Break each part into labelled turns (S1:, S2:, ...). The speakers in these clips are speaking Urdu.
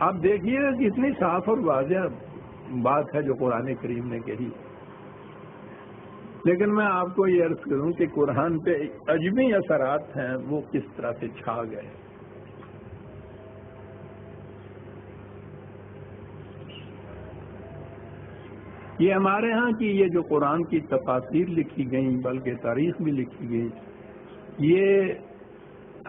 S1: آپ دیکھیے کتنی صاف اور واضح بات ہے جو قرآن کریم نے کہی. لیکن میں آپ کو یہ عرض کروں کہ قرآن پہ عجمی اثرات ہیں وہ کس طرح سے چھا گئے. یہ ہمارے ہاں کی یہ جو قرآن کی تفاسیر لکھی گئیں بلکہ تاریخ بھی لکھی گئی، یہ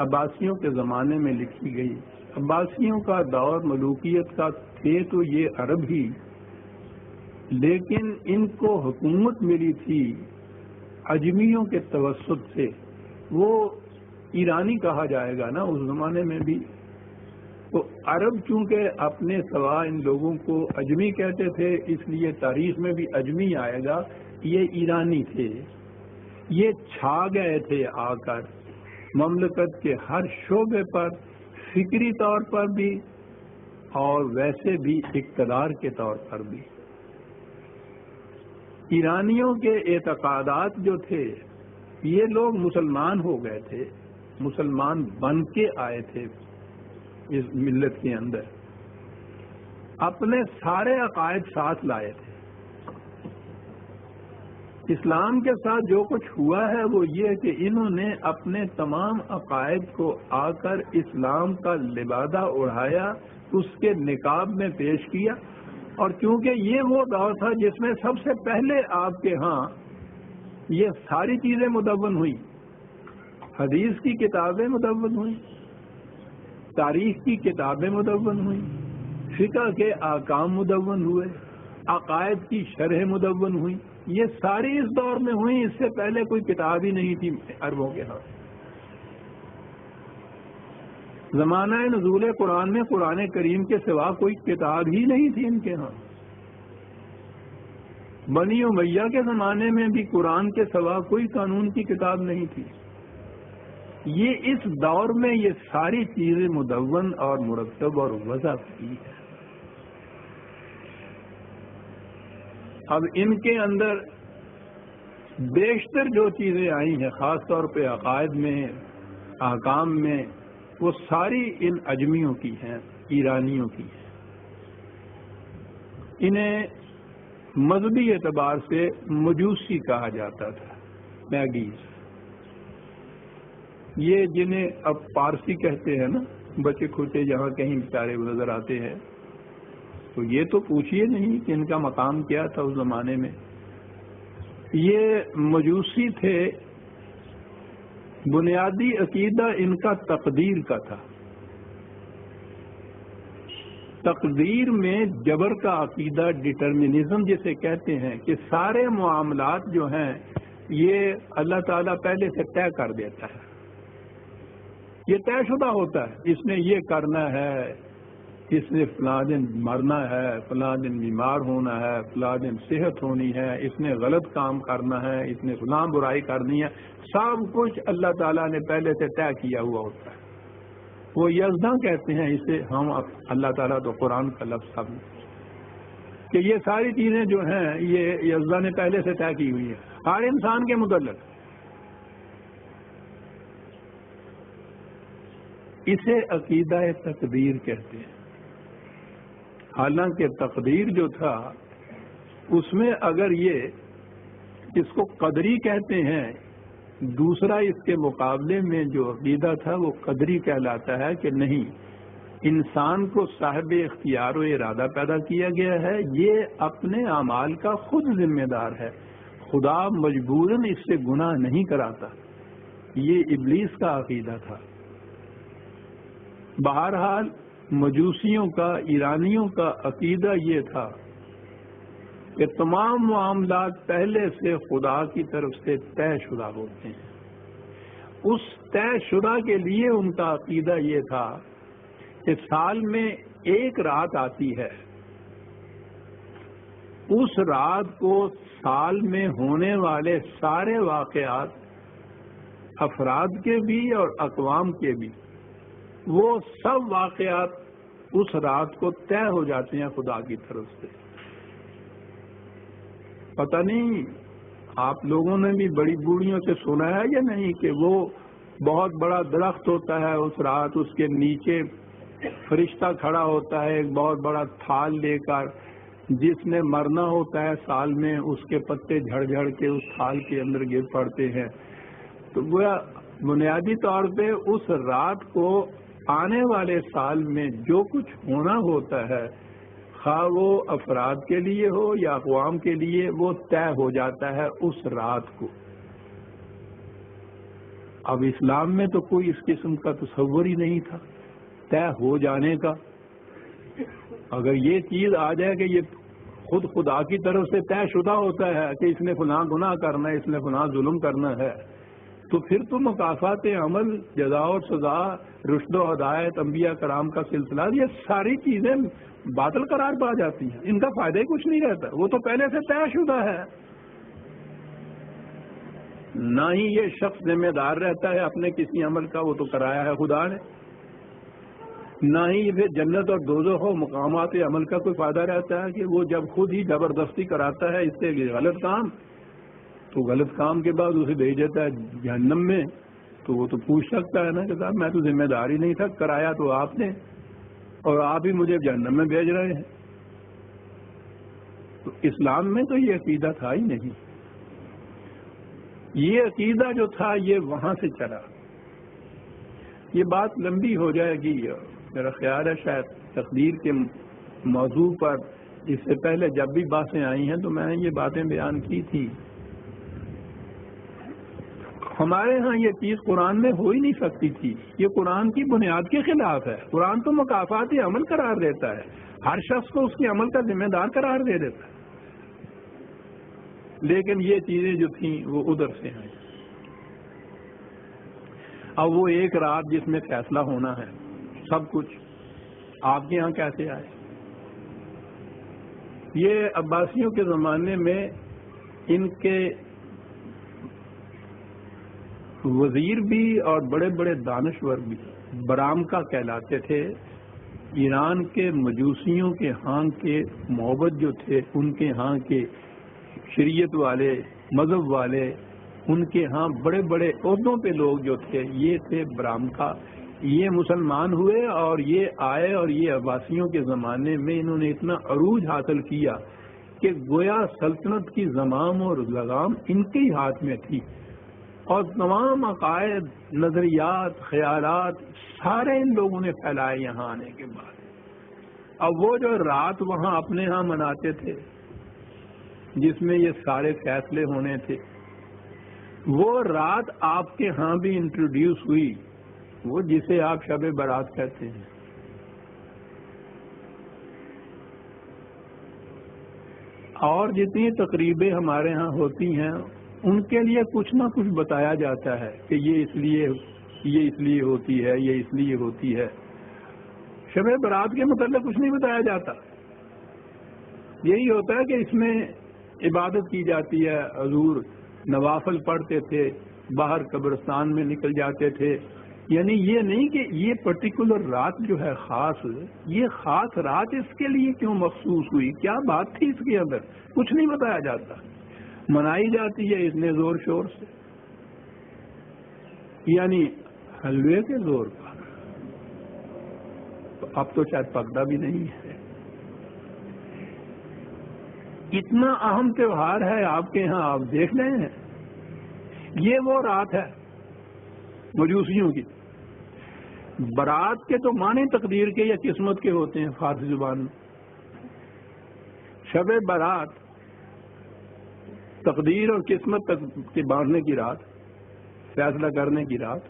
S1: عباسیوں کے زمانے میں لکھی گئی. عباسیوں کا دور ملوکیت کا تھے تو یہ عرب ہی، لیکن ان کو حکومت ملی تھی عجمیوں کے توسط سے. وہ ایرانی کہا جائے گا نا اس زمانے میں بھی. تو عرب چونکہ اپنے سوا ان لوگوں کو عجمی کہتے تھے، اس لیے تاریخ میں بھی عجمی آئے گا. یہ ایرانی تھے، یہ چھا گئے تھے آ کر مملکت کے ہر شعبے پر، فکری طور پر بھی اور ویسے بھی اقتدار کے طور پر بھی. ایرانیوں کے اعتقادات جو تھے، یہ لوگ مسلمان ہو گئے تھے، مسلمان بن کے آئے تھے اس ملت کے اندر، اپنے سارے عقائد ساتھ لائے تھے. اسلام کے ساتھ جو کچھ ہوا ہے وہ یہ کہ انہوں نے اپنے تمام عقائد کو آ کر اسلام کا لبادہ اڑایا، اس کے نقاب میں پیش کیا. اور چونکہ یہ وہ دور تھا جس میں سب سے پہلے آپ کے ہاں یہ ساری چیزیں مدون ہوئیں. حدیث کی کتابیں مدون ہوئیں، تاریخ کی کتابیں مدون ہوئیں، فقہ کے احکام مدون ہوئے، عقائد کی شرح مدون ہوئی. یہ ساری اس دور میں ہوئی، اس سے پہلے کوئی کتاب ہی نہیں تھی عربوں کے ہاں. زمانہ نزول قرآن میں قرآن کریم کے سوا کوئی کتاب ہی نہیں تھی ان کے ہاں. بنی امیہ کے زمانے میں بھی قرآن کے سوا کوئی قانون کی کتاب نہیں تھی. یہ اس دور میں یہ ساری چیزیں مدون اور مرتب اور وضع کی ہے. اب ان کے اندر بیشتر جو چیزیں آئی ہیں خاص طور پہ عقائد میں، احکام میں، وہ ساری ان عجمیوں کی ہیں، ایرانیوں کی ہیں. انہیں مذہبی اعتبار سے مجوسی کہا جاتا تھا، میگیز. یہ جنہیں اب پارسی کہتے ہیں نا، بچے کھوٹے جہاں کہیں بیچارے نظر آتے ہیں، تو یہ تو پوچھئے نہیں کہ ان کا مقام کیا تھا اس زمانے میں. یہ مجوسی تھے. بنیادی عقیدہ ان کا تقدیر کا تھا. تقدیر میں جبر کا عقیدہ، ڈٹرمنزم جسے کہتے ہیں کہ سارے معاملات جو ہیں یہ اللہ تعالیٰ پہلے سے طے کر دیتا ہے. یہ طے شدہ ہوتا ہے، اس نے یہ کرنا ہے، اس نے فلاں دن مرنا ہے، فلاں دن بیمار ہونا ہے، فلاں دن صحت ہونی ہے، اس نے غلط کام کرنا ہے، اس نے فلاں برائی کرنی ہے. سب کچھ اللہ تعالیٰ نے پہلے سے طے کیا ہوا ہوتا ہے. وہ یزداں کہتے ہیں اسے. ہم اللہ تعالیٰ تو قرآن کا لفظ سب کہ یہ ساری چیزیں جو ہیں یہ یزداں نے پہلے سے طے کی ہوئی ہیں ہر انسان کے متعلق. اسے عقیدہ تقدیر کہتے ہیں. حالانکہ تقدیر جو تھا اس میں اگر یہ اس کو قدری کہتے ہیں، دوسرا اس کے مقابلے میں جو عقیدہ تھا وہ قدری کہلاتا ہے کہ نہیں، انسان کو صاحب اختیار و ارادہ پیدا کیا گیا ہے، یہ اپنے اعمال کا خود ذمہ دار ہے، خدا مجبوراً اس سے گناہ نہیں کراتا. یہ ابلیس کا عقیدہ تھا. بہرحال مجوسیوں کا، ایرانیوں کا عقیدہ یہ تھا کہ تمام معاملات پہلے سے خدا کی طرف سے طے شدہ ہوتے ہیں. اس طے شدہ کے لیے ان کا عقیدہ یہ تھا کہ سال میں ایک رات آتی ہے، اس رات کو سال میں ہونے والے سارے واقعات، افراد کے بھی اور اقوام کے بھی، وہ سب واقعات اس رات کو طے ہو جاتے ہیں خدا کی طرف سے. پتہ نہیں آپ لوگوں نے بھی بڑی بوڑھیوں سے سنا ہے یا نہیں کہ وہ بہت بڑا درخت ہوتا ہے، اس رات اس کے نیچے فرشتہ کھڑا ہوتا ہے ایک بہت بڑا تھال لے کر، جس نے مرنا ہوتا ہے سال میں اس کے پتے جھڑ جھڑ کے اس تھال کے اندر گر پڑتے ہیں. تو گویا بنیادی طور پہ اس رات کو آنے والے سال میں جو کچھ ہونا ہوتا ہے، خواہ وہ افراد کے لیے ہو یا اقوام کے لیے، وہ طے ہو جاتا ہے اس رات کو. اب اسلام میں تو کوئی اس قسم کا تصور ہی نہیں تھا طے ہو جانے کا. اگر یہ چیز آ جائے کہ یہ خود خدا کی طرف سے طے شدہ ہوتا ہے کہ اس نے فلاں گناہ کرنا ہے، اس نے فلاں ظلم کرنا ہے، تو پھر تو مکافات عمل، جزا اور سزا، رشد و ہدایت، انبیاء کرام کا سلسلہ، یہ ساری چیزیں باطل قرار پا جاتی ہیں. ان کا فائدہ ہی کچھ نہیں رہتا، وہ تو پہلے سے طے شدہ ہے. نہ ہی یہ شخص ذمہ دار رہتا ہے اپنے کسی عمل کا، وہ تو کرایا ہے خدا نے. نہ ہی پھر جنت اور دوزخ و مقامات عمل کا کوئی فائدہ رہتا ہے کہ وہ جب خود ہی زبردستی کراتا ہے اس سے غلط کام، تو غلط کام کے بعد اسے بھیج دیتا ہے جہنم میں. تو وہ تو پوچھ سکتا ہے نا کہ صاحب میں تو ذمہ دار ہی نہیں تھا، کرایا تو آپ نے اور آپ ہی مجھے جہنم میں بھیج رہے ہیں. تو اسلام میں تو یہ عقیدہ تھا ہی نہیں. یہ عقیدہ جو تھا یہ وہاں سے چلا. یہ بات لمبی ہو جائے گی، میرا خیال ہے شاید تقدیر کے موضوع پر اس سے پہلے جب بھی باتیں آئی ہیں تو میں نے یہ باتیں بیان کی تھی. ہمارے ہاں یہ چیز قرآن میں ہو ہی نہیں سکتی تھی. یہ قرآن کی بنیاد کے خلاف ہے. قرآن تو مکافات عمل قرار دیتا ہے، ہر شخص کو اس کے عمل کا ذمہ دار قرار دے دیتا ہے. لیکن یہ چیزیں جو تھیں وہ ادھر سے آئیں. اب وہ ایک رات جس میں فیصلہ ہونا ہے سب کچھ، آپ کے ہاں کیسے آئے؟ یہ عباسیوں کے زمانے میں ان کے وزیر بھی اور بڑے بڑے دانشور بھی برامکا کہلاتے تھے. ایران کے مجوسیوں کے ہاں کے معبد جو تھے، ان کے ہاں کے شریعت والے، مذہب والے، ان کے ہاں بڑے بڑے عہدوں پہ لوگ جو تھے یہ تھے برامکا. یہ مسلمان ہوئے اور یہ آئے اور یہ عباسیوں کے زمانے میں انہوں نے اتنا عروج حاصل کیا کہ گویا سلطنت کی زمام اور لگام ان کے ہی ہاتھ میں تھی، اور تمام عقائد، نظریات، خیالات سارے ان لوگوں نے پھیلائے یہاں آنے کے بعد. اب وہ جو رات وہاں اپنے ہاں مناتے تھے جس میں یہ سارے فیصلے ہونے تھے، وہ رات آپ کے ہاں بھی انٹروڈیوس ہوئی، وہ جسے آپ شب برات کہتے ہیں. اور جتنی تقریبیں ہمارے ہاں ہوتی ہیں ان کے لیے کچھ نہ کچھ بتایا جاتا ہے کہ یہ اس لیے ہوتی ہے، یہ اس لیے ہوتی ہے. شب برات کے متعلق کچھ نہیں بتایا جاتا. یہی ہوتا ہے کہ اس میں عبادت کی جاتی ہے، حضور نوافل پڑھتے تھے، باہر قبرستان میں نکل جاتے تھے. یعنی یہ نہیں کہ یہ پرٹیکولر رات جو ہے خاص، یہ خاص رات اس کے لیے کیوں مخصوص ہوئی، کیا بات تھی اس کے اندر، کچھ نہیں بتایا جاتا. منائی جاتی ہے اتنے زور شور سے، یعنی حلوے کے زور پر. تو اب تو شاید پکڑا بھی نہیں ہے. اتنا اہم تہوار ہے آپ کے ہاں، آپ دیکھ رہے ہیں. یہ وہ رات ہے مجوسیوں کی. برات کے تو معنی تقدیر کے یا قسمت کے ہوتے ہیں فارسی زبان میں. شب برات تقدیر اور قسمت تک کے باندھنے کی رات، فیصلہ کرنے کی رات.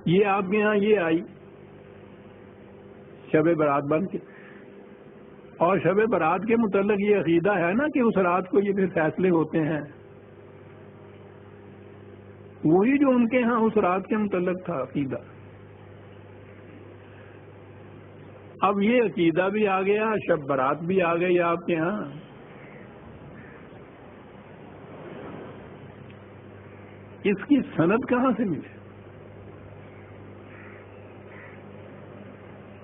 S1: یہ آپ کے یہاں یہ آئی شب برات بن کے. اور شب برات کے متعلق یہ عقیدہ ہے نا کہ اس رات کو یہ پھر فیصلے ہوتے ہیں، وہی جو ان کے ہاں اس رات کے متعلق تھا عقیدہ. اب یہ عقیدہ بھی آ گیا، شب برات بھی آ گئی آپ کے ہاں. اس کی سند کہاں سے ملے؟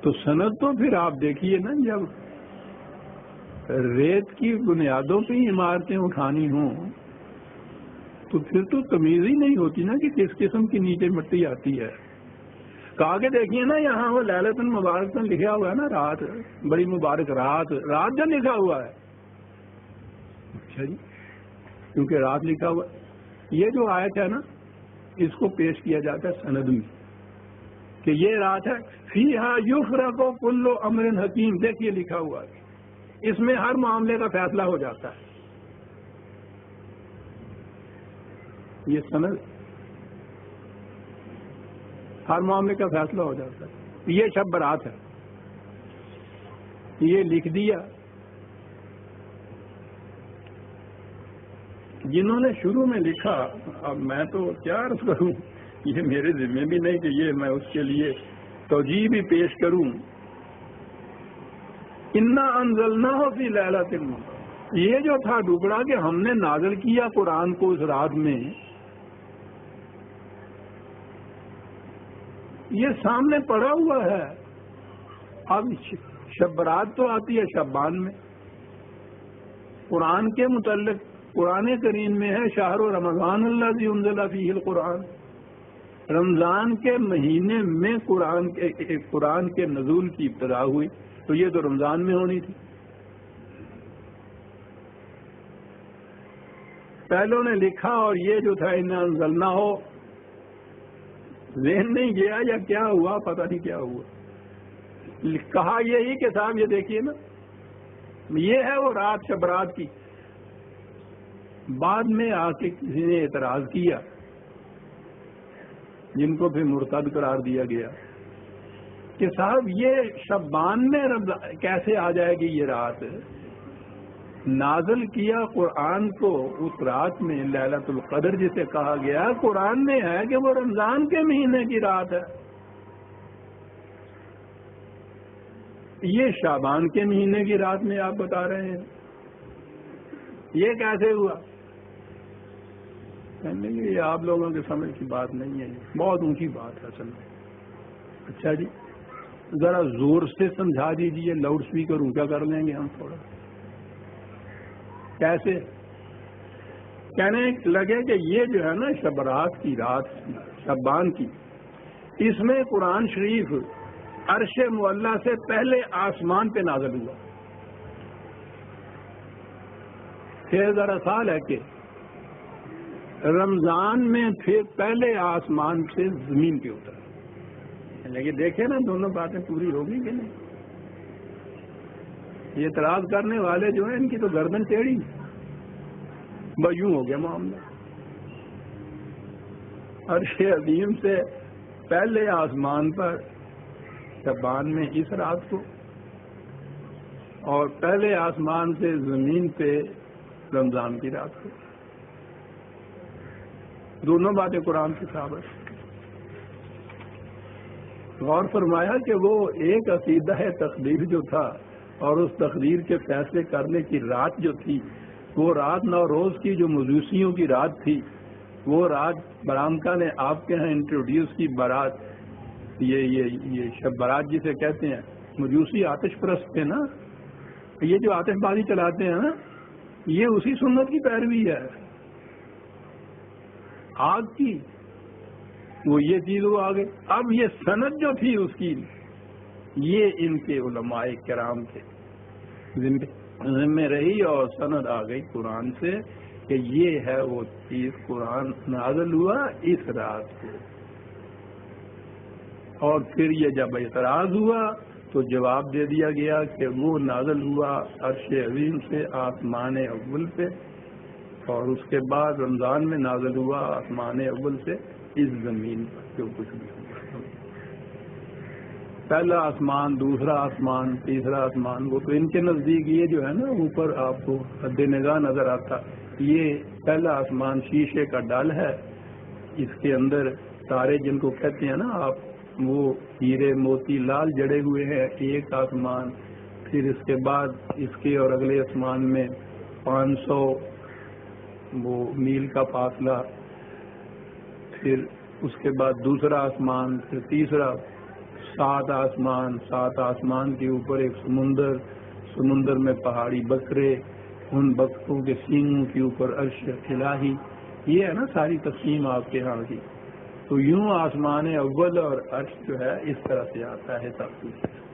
S1: تو سند تو پھر آپ دیکھیے نا، جب ریت کی بنیادوں پہ ہی عمارتیں اٹھانی ہوں تو پھر تو تمیز ہی نہیں ہوتی نا کہ کس قسم کی نیچے مٹی آتی ہے. کہا کہ دیکھیے نا یہاں وہ لیلۃ المبارک لکھا ہوا ہے نا، رات بڑی مبارک رات، رات جو لکھا ہوا ہے. اچھا جی، کیونکہ رات لکھا ہوا ہے. یہ جو آیت ہے نا اس کو پیش کیا جاتا ہے سند میں کہ یہ رات ہے. فیہا یفرق کل امر حکیم، دیکھیے لکھا ہوا ہے اس میں ہر معاملے کا فیصلہ ہو جاتا ہے. یہ سند ہر معاملے کا فیصلہ ہو جاتا ہے. یہ شب برات ہے، یہ لکھ دیا. جنہوں نے شروع میں لکھا، اب میں تو کیا عرض کروں، یہ میرے ذمہ بھی نہیں کہ یہ میں اس کے لیے توجیہ بھی پیش کروں. انا انزلناہ فی لیلۃ، یہ جو تھا ٹکڑا کہ ہم نے نازل کیا قرآن کو اس رات میں، یہ سامنے پڑا ہوا ہے. اب شب برات تو آتی ہے شعبان میں. قرآن کے متعلق قرآن کریم میں ہے شہر رمضان الذی انزل فیہ القرآن، رمضان کے مہینے میں قرآن کے نزول کی ابتدا ہوئی، تو یہ تو رمضان میں ہونی تھی. پہلوں نے لکھا اور یہ جو تھا انا انزلناہ ذہن نہیں گیا یا کیا ہوا پتہ نہیں کیا ہوا. کہا یہی کہ صاحب یہ دیکھیے نا یہ ہے وہ رات شب رات کی. بعد میں آ کے کسی نے اعتراض کیا جن کو پھر مرتد قرار دیا گیا کہ صاحب یہ شعبان میں کیسے آ جائے گی یہ رات. نازل کیا قرآن کو اس رات میں لیلۃ القدر جسے کہا گیا قرآن میں ہے کہ وہ رمضان کے مہینے کی رات ہے. یہ شعبان کے مہینے کی رات میں آپ بتا رہے ہیں، یہ کیسے ہوا؟ نہیں، یہ آپ لوگوں کے سمجھ کی بات نہیں ہے، بہت اونچی بات ہے اصل میں. اچھا جی، ذرا زور سے سمجھا دیجیے، لاؤڈ اسپیکر اونچا کر لیں گے ہم تھوڑا. کیسے؟ کہنے لگے کہ یہ جو ہے نا شبرات کی رات شعبان کی، اس میں قرآن شریف عرش معلیٰ سے پہلے آسمان پہ نازل ہوا. 6000 سال ہے کہ رمضان میں پھر پہلے آسمان سے زمین پہ اترا. لیکن دیکھیں نا دونوں باتیں پوری ہوگی کہ نہیں. یہ اعتراض کرنے والے جو ہیں ان کی تو گردن ٹیڑھی، یوں ہو گیا معاملہ. عرش عظیم سے پہلے آسمان پر شعبان میں اس رات کو، اور پہلے آسمان سے زمین پہ رمضان کی رات کو. دونوں باتیں قرآن سے ثابت. غور فرمایا کہ وہ ایک عقیدہ تقدیر جو تھا اور اس تقدیر کے فیصلے کرنے کی رات جو تھی، وہ رات نوروز کی جو مجوسیوں کی رات تھی، وہ رات برامکا نے آپ کے ہاں انٹروڈیوس کی برات، یہ شب برات جسے کہتے ہیں. مجوسی آتش پرست تھے نا، یہ جو آتش بازی چلاتے ہیں نا، یہ اسی سنت کی پیروی ہے آگ کی. وہ یہ چیز وہ آگے اب یہ سند جو تھی اس کی، یہ ان کے علماء کرام کے ذمہ رہی اور سند آ گئی قرآن سے کہ یہ ہے وہ چیز. قرآن نازل ہوا اس رات کو، اور پھر یہ جب اعتراض ہوا تو جواب دے دیا گیا کہ وہ نازل ہوا عرش عظیم سے آسمان اول پہ، اور اس کے بعد رمضان میں نازل ہوا آسمان اول سے اس زمین پر جو کچھ بھی ہوا. پہلا آسمان، دوسرا آسمان، تیسرا آسمان، وہ تو ان کے نزدیک یہ جو ہے نا اوپر آپ کو حد نگاہ نظر آتا، یہ پہلا آسمان شیشے کا ڈل ہے. اس کے اندر تارے جن کو کہتے ہیں نا آپ، وہ ہیرے موتی لال جڑے ہوئے ہیں ایک آسمان. پھر اس کے بعد اس کے اور اگلے آسمان میں 500 وہ میل کا فاصلہ. پھر اس کے بعد دوسرا آسمان، پھر تیسرا، 7 آسمان. 7 آسمان کے اوپر ایک سمندر، سمندر میں پہاڑی بکرے، ان بکروں کے سینگوں کے اوپر عرش الہی. یہ ہے نا ساری تقسیم آپ کے ہاں کی. تو یوں آسمان اول اور عرش جو ہے اس طرح سے آتا ہے تفصیل۔